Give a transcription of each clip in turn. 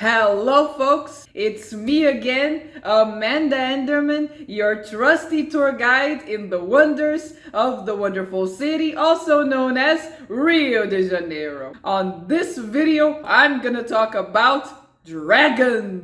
Hello folks, it's me again, Amanda Enderman, your trusty tour guide in the wonders of the wonderful city, also known as Rio de Janeiro. On this video, I'm gonna talk about dragons.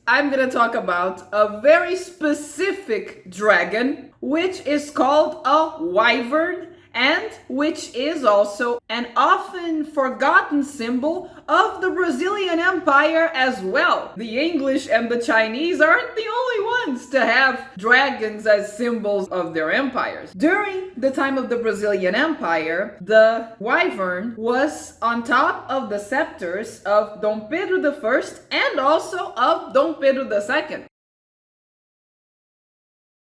I'm gonna talk about a very specific dragon, which is called a wyvern, and which is also an often forgotten symbol of the Brazilian Empire as well. The English and the Chinese aren't the only ones to have dragons as symbols of their empires. During the time of the Brazilian Empire, the wyvern was on top of the scepters of Dom Pedro I and also of Dom Pedro II.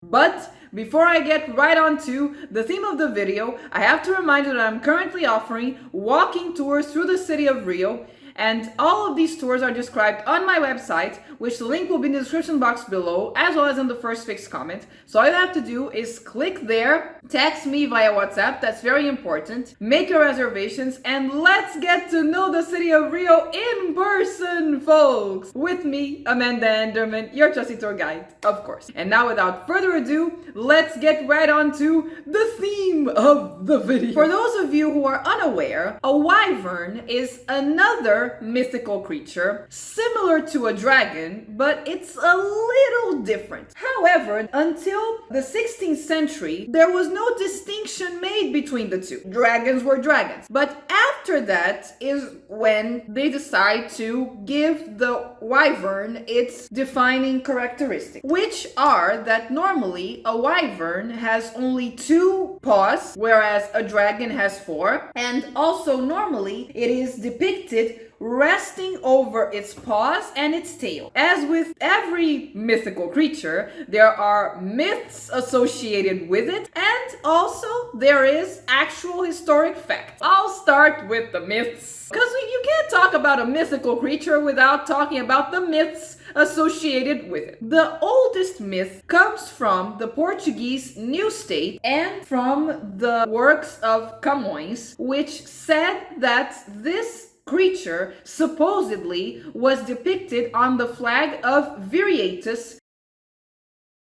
But before I get right on to the theme of the video, I have to remind you that I'm currently offering walking tours through the city of Rio, and all of these tours are described on my website, which the link will be in the description box below, as well as in the first fixed comment. So all you have to do is click there, text me via WhatsApp, that's very important, make your reservations, and let's get to know the city of Rio in person, folks! With me, Amanda Enderman, your trusty tour guide, of course. And now without further ado, let's get right on to the theme of the video. For those of you who are unaware, a wyvern is another mythical creature similar to a dragon, but it's a little different. However, until the 16th century, there was no distinction made between the two. Dragons were dragons. But after that is when they decide to give the wyvern its defining characteristics, which are that normally a wyvern has only 2 paws, whereas a dragon has 4, and also normally it is depicted resting over its paws and its tail. As with every mythical creature, there are myths associated with it, and also there is actual historic fact. I'll start with the myths, because you can't talk about a mythical creature without talking about the myths associated with it. The oldest myth comes from the Portuguese New State and from the works of Camões, which said that this creature supposedly was depicted on the flag of Viriatus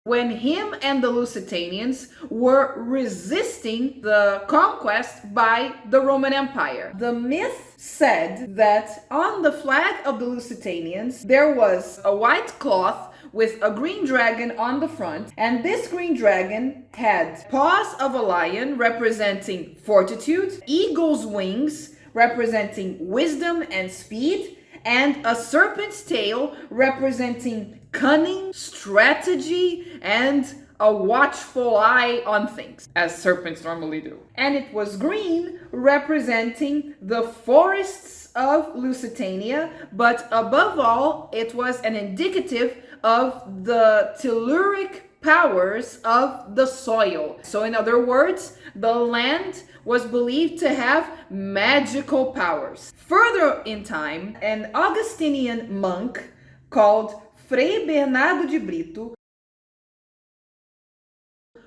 when him and the Lusitanians were resisting the conquest by the Roman Empire. The myth said that on the flag of the Lusitanians there was a white cloth with a green dragon on the front, and this green dragon had paws of a lion representing fortitude, eagle's wings representing wisdom and speed, and a serpent's tail representing cunning, strategy, and a watchful eye on things, as serpents normally do. And it was green, representing the forests of Lusitania, but above all, it was an indicative of the telluric powers of the soil. So in other words, the land was believed to have magical powers. Further in time, an Augustinian monk called Frei Bernardo de Brito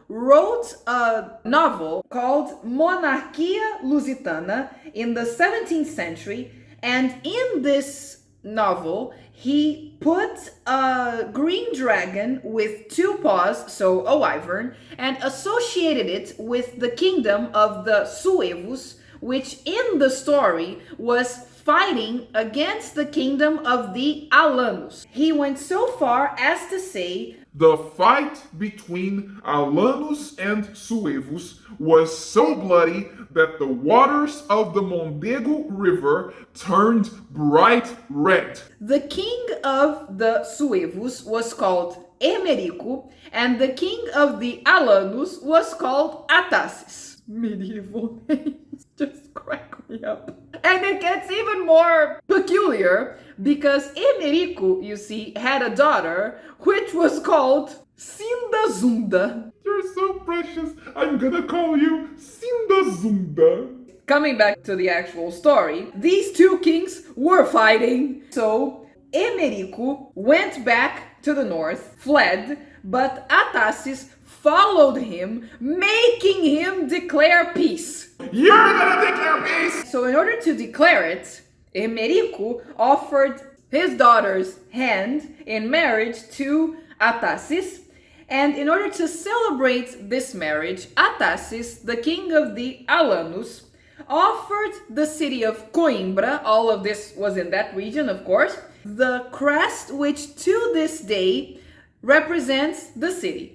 wrote a novel called Monarquia Lusitana in the 17th century, and in this novel he put a green dragon with 2 paws, so a wyvern, and associated it with the kingdom of the Suevos, which in the story was fighting against the kingdom of the Alanos. He went so far as to say, "The fight between Alanos and Suevos was so bloody that the waters of the Mondego River turned bright red." The king of the Suevos was called Emerico, and the king of the Alanos was called Atasis. Medieval names just crack me up. And it gets even more peculiar because Emerico, you see, had a daughter which was called Sindazunda. You're so precious, I'm gonna call you Sindazunda. Coming back to the actual story, these 2 kings were fighting. So Emerico went back to the north, fled, but Atasis followed him, making him declare peace. You're gonna declare peace! So in order to declare it, Emerico offered his daughter's hand in marriage to Atasis, and in order to celebrate this marriage, Atasis, the king of the Alanos, offered the city of Coimbra, all of this was in that region, of course, the crest which to this day represents the city.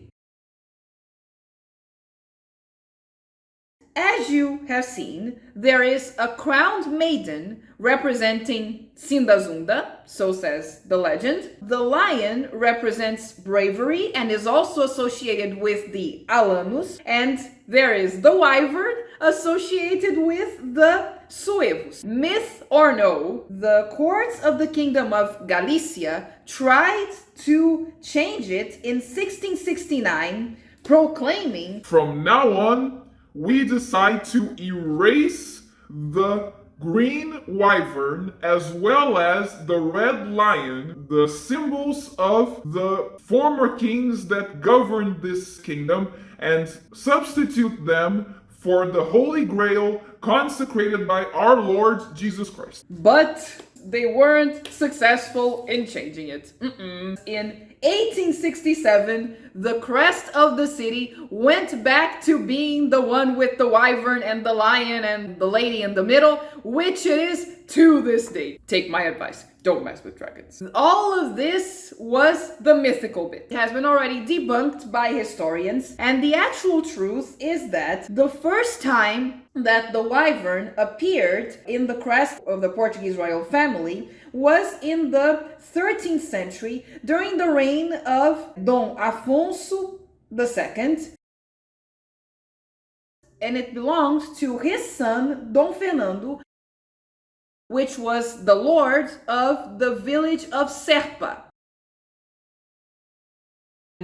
As you have seen, there is a crowned maiden representing Sindazunda, so says the legend. The lion represents bravery and is also associated with the Alanos, and there is the wyvern associated with the Suevos. Myth or no, the courts of the Kingdom of Galicia tried to change it in 1669, proclaiming, "From now on, we decide to erase the green wyvern as well as the red lion, the symbols of the former kings that governed this kingdom, and substitute them for the Holy Grail consecrated by our Lord Jesus Christ." But they weren't successful in changing it. In 1867, the crest of the city went back to being the one with the wyvern and the lion and the lady in the middle, which it is to this day. Take my advice, don't mess with dragons. All of this was the mythical bit. It has been already debunked by historians, and the actual truth is that the first time that the wyvern appeared in the crest of the Portuguese royal family was in the 13th century during the reign of Dom Afonso II, and it belonged to his son Dom Fernando, which was the lord of the village of Serpa.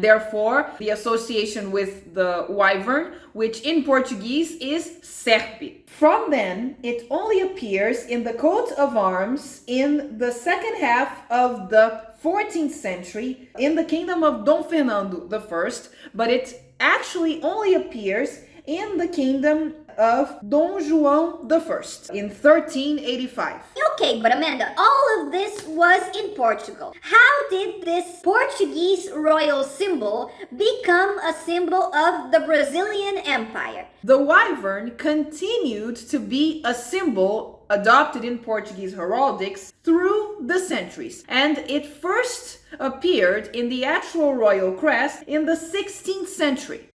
Therefore, the association with the wyvern, which in Portuguese is serpe. From then, it only appears in the coat of arms in the second half of the 14th century in the kingdom of Dom Fernando I, but it actually only appears in the kingdom of Dom João I in 1385. Okay, but Amanda, all of this was in Portugal. How did this Portuguese royal symbol become a symbol of the Brazilian Empire? The wyvern continued to be a symbol adopted in Portuguese heraldics through the centuries, and it first appeared in the actual royal crest in the 16th century.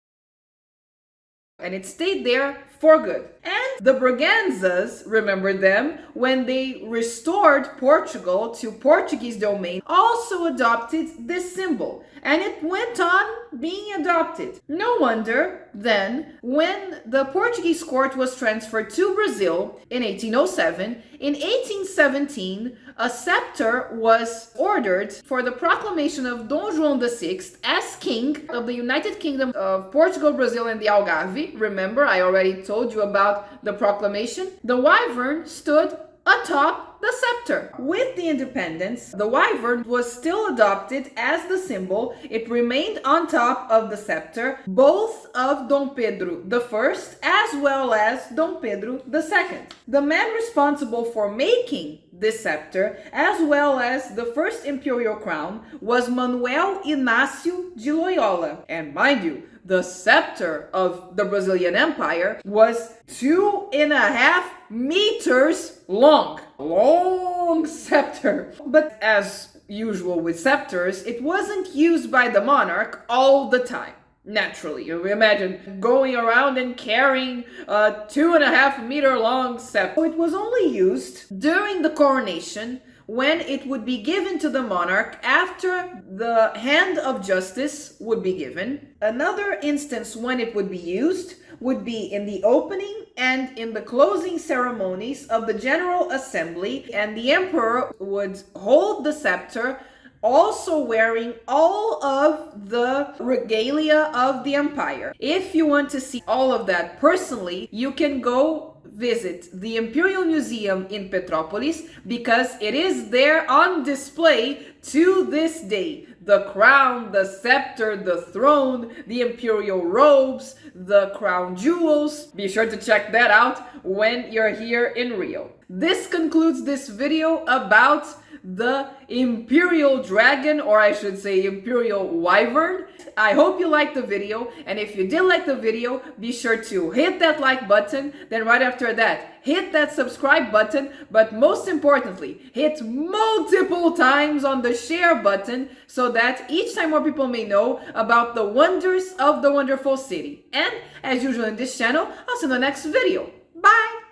And it stayed there for good. And the Braganzas, remember them, when they restored Portugal to Portuguese domain, also adopted this symbol. And it went on being adopted. No wonder, then, when the Portuguese court was transferred to Brazil in 1807, in 1817, a scepter was ordered for the proclamation of Dom João VI as king of the United Kingdom of Portugal, Brazil, and the Algarve. Remember, I already told you about the proclamation. The wyvern stood atop the scepter. With the independence, the wyvern was still adopted as the symbol. It remained on top of the scepter, both of Dom Pedro I as well as Dom Pedro II. The man responsible for making this scepter, as well as the first imperial crown, was Manuel Inácio de Loyola. And mind you, the scepter of the Brazilian Empire was 2.5 meters long. Long scepter. But as usual with scepters, it wasn't used by the monarch all the time. Naturally, you imagine going around and carrying a 2.5 meter long scepter. So it was only used during the coronation, when it would be given to the monarch after the hand of justice would be given. Another instance when it would be used would be in the opening and in the closing ceremonies of the General Assembly, and the emperor would hold the scepter also wearing all of the regalia of the empire. If you want to see all of that personally, you can go visit the Imperial Museum in Petropolis because it is there on display to this day. The crown, the scepter, the throne, the imperial robes, the crown jewels. Be sure to check that out when you're here in Rio. This concludes this video about the imperial dragon, or I should say imperial wyvern. I hope you liked the video, and if you did like the video, be sure to hit that like button. Then right after that, hit that subscribe button, but most importantly, hit multiple times on the share button so that each time more people may know about the wonders of the wonderful city. And as usual in this channel, I'll see you in the next video. Bye!